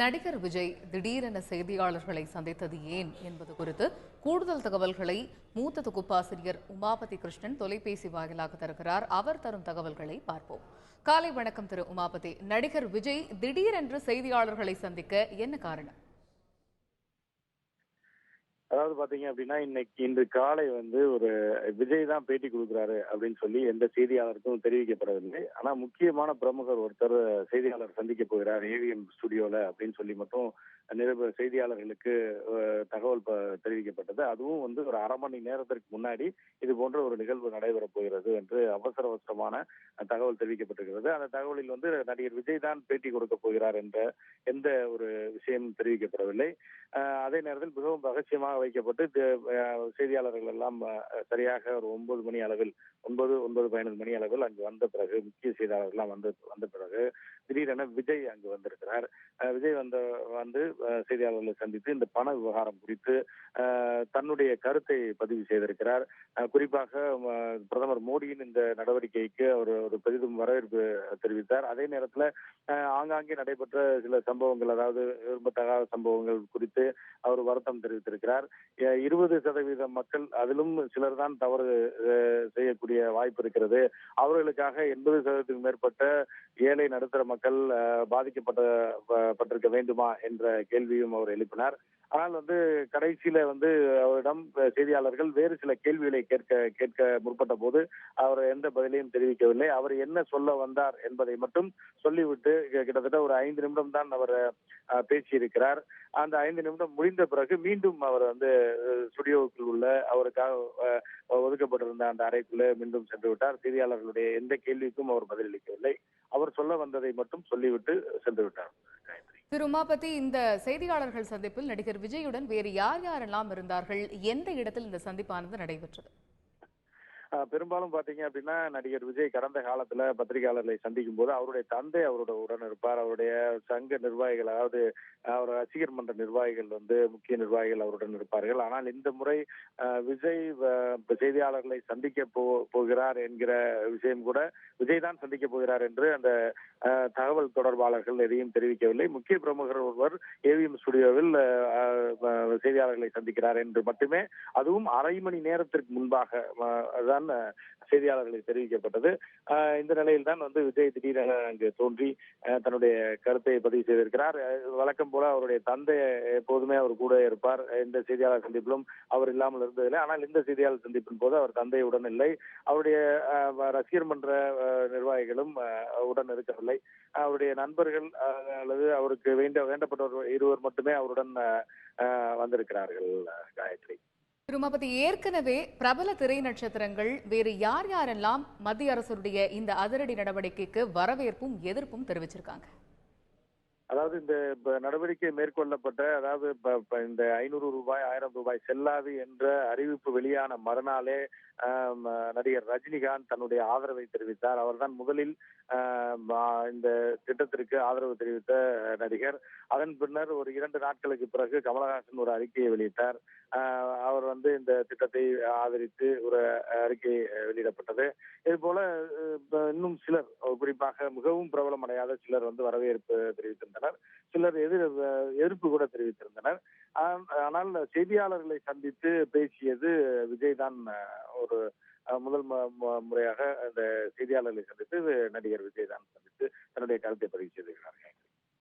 நடிகர் விஜய் திடீரென செய்தியாளர்களை சந்தித்தது ஏன் என்பது குறித்து கூடுதல் தகவல்களை மூத்த தொகுப்பாசிரியர் உமாபதி கிருஷ்ணன் தொலைபேசி வாயிலாக தருகிறார். அவர் தரும் தகவல்களை பார்ப்போம். காலை வணக்கம் திரு உமாபதி. நடிகர் விஜய் திடீரென்று செய்தியாளர்களை சந்திக்க என்ன காரணம்? அதாவது பாத்தீங்க அப்படின்னா இன்று காலை ஒரு விஜய் தான் பேட்டி கொடுக்குறாரு அப்படின்னு சொல்லி எந்த செய்தியாளருக்கும் தெரிவிக்கப்படவில்லை. ஆனா முக்கியமான பிரமுகர் ஒருத்தர் செய்தியாளர் சந்திக்க போகிறார் ஏவிஎம் ஸ்டுடியோல அப்படின்னு சொல்லி மட்டும் செய்தியாளர்களுக்கு தகவல் தெரிவிக்கப்பட்டது. அதுவும் ஒரு அரை மணி நேரத்திற்கு முன்னாடி இது போன்ற ஒரு நிகழ்வு நடைபெற போகிறது என்று அவசரமான தகவல் தெரிவிக்கப்பட்டிருக்கிறது. அந்த தகவலில் நடிகர் விஜய் தான் பேட்டி கொடுக்க போகிறார் என்ற எந்த ஒரு விஷயம் தெரிவிக்கப்படவில்லை. அதே நேரத்தில் மிகவும் ரகசியமாக வைக்கப்பட்டு செய்தியாளர்கள் எல்லாம் சரியாக ஒரு 9 மணி அளவில் 9:15 மணி அளவில் அங்கு வந்த பிறகு முக்கிய செய்தியாளர்கள் எல்லாம் வந்த பிறகு திடீரென விஜய் அங்கு வந்திருக்கிறார். விஜய் வந்து செய்தியாளர்களை சந்தித்து இந்த பண விவகாரம் குறித்து தன்னுடைய கருத்தை பதிவு செய்திருக்கிறார். குறிப்பாக பிரதமர் மோடியின் இந்த நடவடிக்கைக்கு அவர் ஒரு பெரிதும் வரவேற்பு தெரிவித்தார். அதே நேரத்தில் ஆங்காங்கே நடைபெற்ற சில சம்பவங்கள், அதாவது விரும்பத்தகாத சம்பவங்கள் குறித்து அவர் வருத்தம் தெரிவித்திருக்கிறார். 20% மக்கள், அதிலும் சிலர் தான் தவறு செய்யக்கூடிய வாய்ப்பு இருக்கிறது. அவர்களுக்காக 80% மேற்பட்ட ஏழை நடுத்தர மக்கள் பாதிக்கப்பட்டிருக்க வேண்டுமா என்ற கேள்வியும் அவர் எழுப்பினார். ஆனால் கடைசியில அவரிடம் செய்தியாளர்கள் வேறு சில கேள்விகளை கேட்க முற்பட்ட போது அவர் எந்த பதிலையும் தெரிவிக்கவில்லை. அவர் என்ன சொல்ல வந்தார் என்பதை மட்டும் சொல்லிவிட்டு கிட்டத்தட்ட ஒரு 5 நிமிடம் தான் அவர் பேசியிருக்கிறார். அந்த 5 நிமிடம் முடிந்த பிறகு மீண்டும் அவர் ஸ்டுடியோவுக்குள் உள்ள அவருக்காக ஒதுக்கப்பட்டிருந்த அந்த அறைக்குள்ளே மீண்டும் சென்று விட்டார். செய்தியாளர்களுடைய எந்த கேள்விக்கும் அவர் பதிலளிக்கவில்லை. அவர் சொல்ல வந்ததை மட்டும் சொல்லிவிட்டு சென்று விட்டார். திரு உமாபதி, இந்த செய்தியாளர்கள் சந்திப்பில் நடிகர் விஜயுடன் வேறு யாரெல்லாம் இருந்தார்கள்? எந்த இடத்தில் இந்த சந்திப்பானது நடைபெற்றது? பெரும்பாலும் பாத்தீங்க அப்படின்னா நடிகர் விஜய் கடந்த காலத்துல பத்திரிகையாளர்களை சந்திக்கும் போது அவருடைய தந்தை அவரோட உடன் இருப்பார். அவருடைய சங்க நிர்வாகிகள், அதாவது அவர் ரசிகர் மன்ற நிர்வாகிகள் முக்கிய நிர்வாகிகள் அவருடன் இருப்பார்கள். ஆனால் இந்த முறை விஜய் செய்தியாளர்களை சந்திக்க போகிறார் என்கிற விஷயம் கூட விஜய் தான் சந்திக்க போகிறார் என்று அந்த தகவல் தொடர்பாளர்கள் எதையும் தெரிவிக்கவில்லை. முக்கிய பிரமுகர் ஒருவர் ஏவிஎம் ஸ்டுடியோவில் செய்தியாளர்களை சந்திக்கிறார் என்று மட்டுமே, அதுவும் அரை மணி நேரத்திற்கு முன்பாக செய்தியாளர்களை தெரிவிக்கப்பட்டது. இந்த நிலையில் தான் விஜய் திடீரென அங்கு தோன்றி தன்னுடைய கருத்தை பதிவு செய்திருக்கிறார். வழக்கம் போல அவருடைய தந்தை எப்போதுமே அவர் கூட இருப்பார். இந்த செய்தியாளர் சந்திப்பிலும் அவர் இல்லாமல் இருந்ததில்லை. ஆனால் இந்த செய்தியாளர் சந்திப்பின் போது அவர் தந்தையுடன் இல்லை. அவருடைய ரசிகர் மன்ற நிர்வாகிகளும் உடன் இருக்கவில்லை. அவருடைய நண்பர்கள் அல்லது அவருக்கு வேண்டப்பட்டவர் இருவர் மட்டுமே அவருடன் வந்திருக்கிறார்கள். காயத்ரி. திருமபதி, ஏற்கனவே பிரபல திரை நட்சத்திரங்கள் வேறு யாரெல்லாம் மத்திய அரசுடைய இந்த அதிரடி நடவடிக்கைக்கு வரவேற்பும் எதிர்ப்பும் தெரிவிச்சிருக்காங்க? அதாவது இந்த நடவடிக்கை மேற்கொள்ளப்பட்ட, அதாவது இந்த 500 ரூபாய் 1000 ரூபாய் செல்லாது என்ற அறிவிப்பு வெளியான மறுநாளே நடிகர் ரஜினிகாந்த் தன்னுடைய ஆதரவை தெரிவித்தார். அவர்தான் முதலில் இந்த திட்டத்திற்கு ஆதரவு தெரிவித்த நடிகர். அதன் பின்னர் ஒரு 2 நாட்களுக்கு பிறகு கமலஹாசன் ஒரு அறிக்கையை வெளியிட்டார். அவர் இந்த திட்டத்தை ஆதரித்து ஒரு அறிக்கை வெளியிடப்பட்டது. இது போல இன்னும் சிலர், குறிப்பாக மிகவும் பிரபலம் அடையாத சிலர் வரவேற்பு தெரிவித்திருந்தனர். சிலர் எதிர்ப்பு கூட தெரிவித்திருந்தனர். ஆனால் செய்தியாளர்களை சந்தித்து பேசியது விஜய் தான். ஒரு முதல் முறையாக அந்த செய்தியாளர்களை சந்தித்து நடிகர் விஜய் தான் சந்தித்து தன்னுடைய கருத்தை பதிவு செய்திருக்கிறார்கள்.